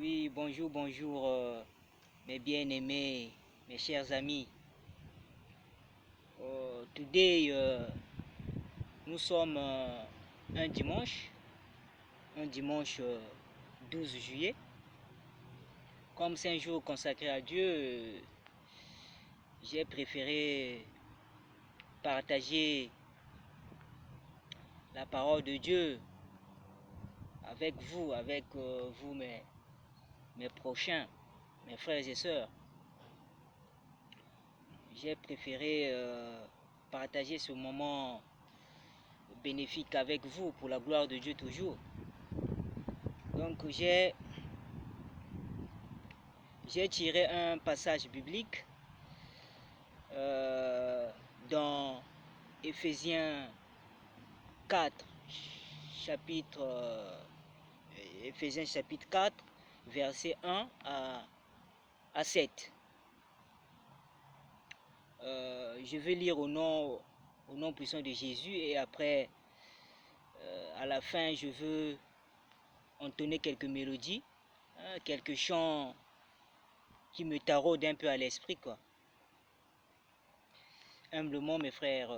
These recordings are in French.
Oui, bonjour, mes bien-aimés, mes chers amis. Today, nous sommes un dimanche 12 juillet. Comme c'est un jour consacré à Dieu, j'ai préféré partager la parole de Dieu avec vous, mes prochains, mes frères et sœurs. J'ai préféré partager ce moment bénéfique avec vous pour la gloire de Dieu toujours. Donc j'ai tiré un passage biblique dans Éphésiens 4, Éphésiens chapitre 4, versets 1 à 7. Je vais lire au nom puissant de Jésus et après, à la fin, je veux entonner quelques mélodies, quelques chants qui me taraudent un peu à l'esprit, quoi. Humblement, mes frères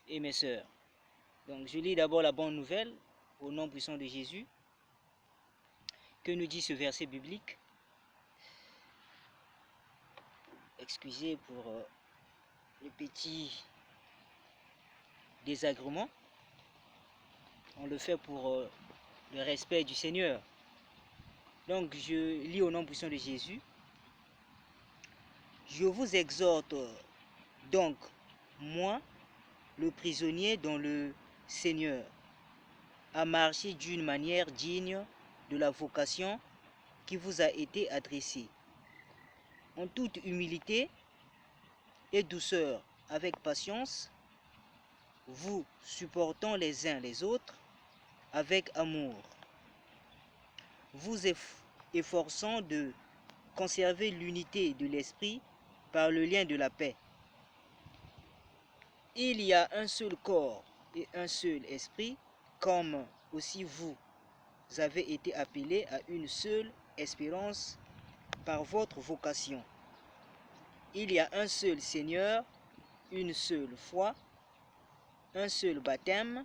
et mes sœurs. Donc, je lis d'abord la bonne nouvelle au nom puissant de Jésus. Que nous dit ce verset biblique? Excusez pour le petit désagrément. On le fait pour le respect du Seigneur. Donc, je lis au nom puissant de Jésus. Je vous exhorte donc, moi, le prisonnier dans le Seigneur, à marcher d'une manière digne de la vocation qui vous a été adressée, en toute humilité et douceur, avec patience, vous supportant les uns les autres avec amour, vous efforçant de conserver l'unité de l'esprit par le lien de la paix. Il y a un seul corps et un seul esprit, comme aussi vous avez été appelés à une seule espérance par votre vocation. Il y a un seul Seigneur, une seule foi, un seul baptême,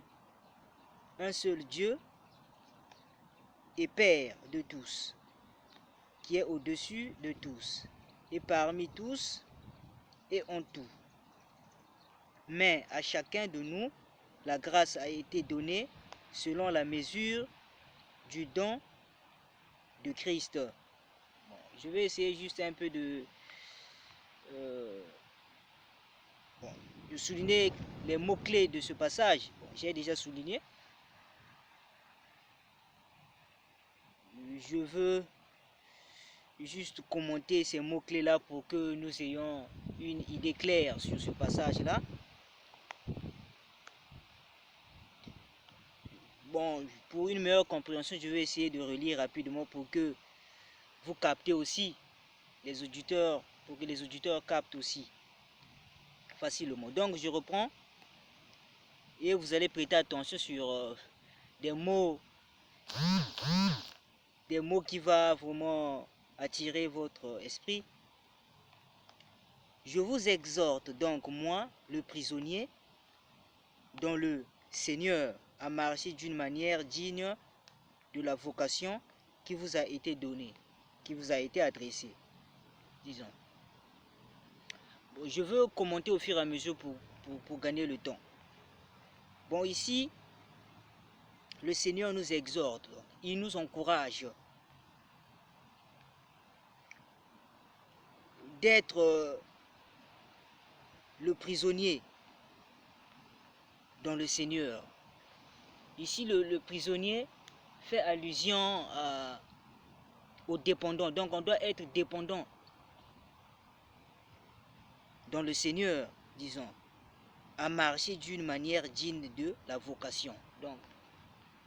un seul Dieu et Père de tous, qui est au-dessus de tous, et parmi tous et en tout. Mais à chacun de nous, la grâce a été donnée selon la mesure du don de Christ. Bon, je vais essayer juste un peu de souligner les mots-clés de ce passage. Bon, j'ai déjà souligné. Je veux juste commenter ces mots-clés-là pour que nous ayons une idée claire sur ce passage-là. Bon, pour une meilleure compréhension, je vais essayer de relire rapidement pour que vous captez aussi, pour que les auditeurs captent aussi facilement. Donc, je reprends et vous allez prêter attention sur des mots qui vont vraiment attirer votre esprit. Je vous exhorte donc, moi, le prisonnier, dans le Seigneur, à marcher d'une manière digne de la vocation qui vous a été donnée, qui vous a été adressée, disons. Bon, je veux commenter au fur et à mesure pour gagner le temps. Bon, ici, le Seigneur nous exhorte, il nous encourage d'être le prisonnier dans le Seigneur. Ici, le prisonnier fait allusion aux dépendants. Donc, on doit être dépendant dans le Seigneur, disons, à marcher d'une manière digne de la vocation. Donc,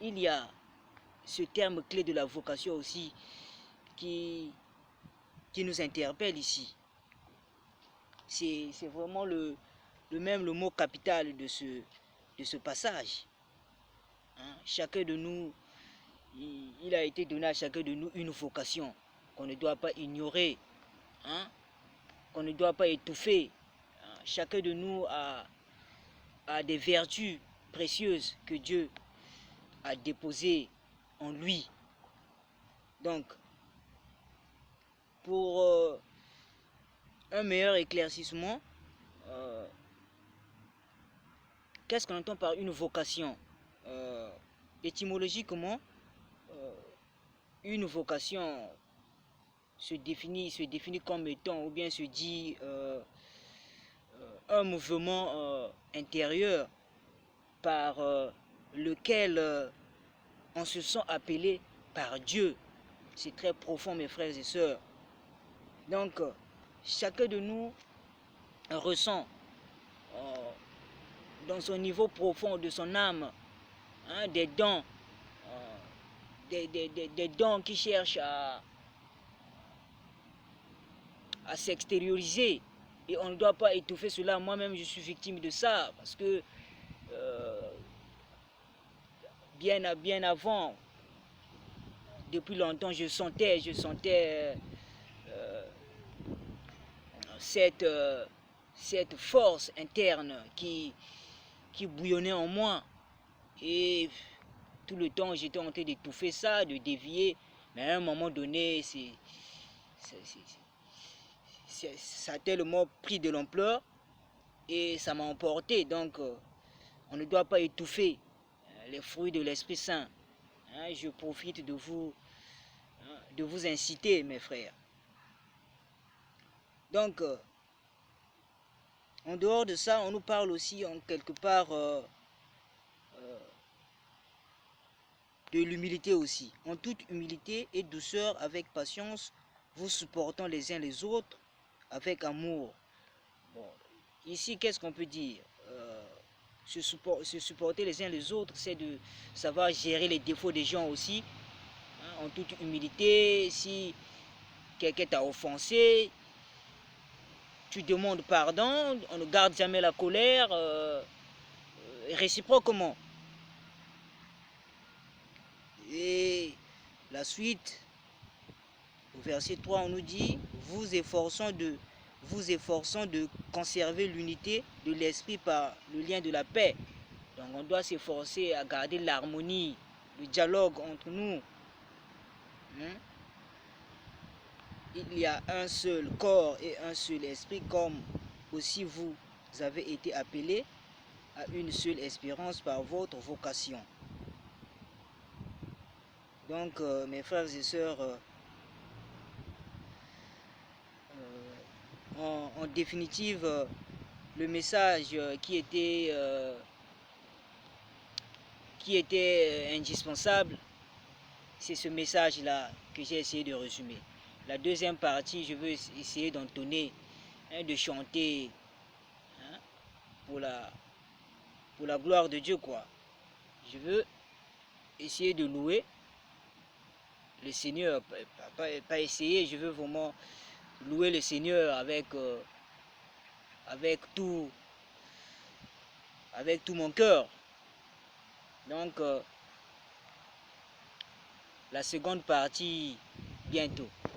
il y a ce terme clé de la vocation aussi qui nous interpelle ici. C'est vraiment le mot capital de ce passage. Hein? Chacun de nous, il a été donné à chacun de nous une vocation qu'on ne doit pas ignorer, hein, qu'on ne doit pas étouffer. Chacun de nous a des vertus précieuses que Dieu a déposées en lui. Donc, pour un meilleur éclaircissement, qu'est-ce qu'on entend par une vocation? Étymologiquement, une vocation se définit comme étant, ou bien se dit un mouvement intérieur par lequel on se sent appelé par Dieu. C'est très profond, mes frères et sœurs. Donc, chacun de nous ressent dans son niveau profond de son âme, hein, des dons, des dons qui cherchent à s'extérioriser. Et on ne doit pas étouffer cela. Moi-même, je suis victime de ça. Parce que bien avant, depuis longtemps, je sentais cette force interne qui bouillonnait en moi. Et tout le temps, j'étais en train d'étouffer ça, de dévier. Mais à un moment donné, ça a tellement pris de l'ampleur et ça m'a emporté. Donc, on ne doit pas étouffer les fruits de l'Esprit Saint. Hein, je profite de vous inciter, mes frères. Donc, en dehors de ça, on nous parle aussi en quelque part de l'humilité aussi. En toute humilité et douceur, avec patience, vous supportant les uns les autres avec amour. Bon, ici, qu'est-ce qu'on peut dire? Se supporter les uns les autres, c'est de savoir gérer les défauts des gens aussi. Hein, en toute humilité, si quelqu'un t'a offensé, tu demandes pardon, on ne garde jamais la colère, réciproquement. Et la suite, au verset 3, on nous dit, vous efforçant de conserver l'unité de l'esprit par le lien de la paix. Donc on doit s'efforcer à garder l'harmonie, le dialogue entre nous. Hein? Il y a un seul corps et un seul esprit, comme aussi vous avez été appelés à une seule espérance par votre vocation. Donc, mes frères et sœurs, en définitive, le message qui était indispensable, c'est ce message-là que j'ai essayé de résumer. La deuxième partie, je veux essayer d'entonner, hein, de chanter, hein, pour la gloire de Dieu, quoi. Je veux essayer de louer le Seigneur, pas essayer, je veux vraiment louer le Seigneur avec tout mon cœur. Donc, la seconde partie, bientôt.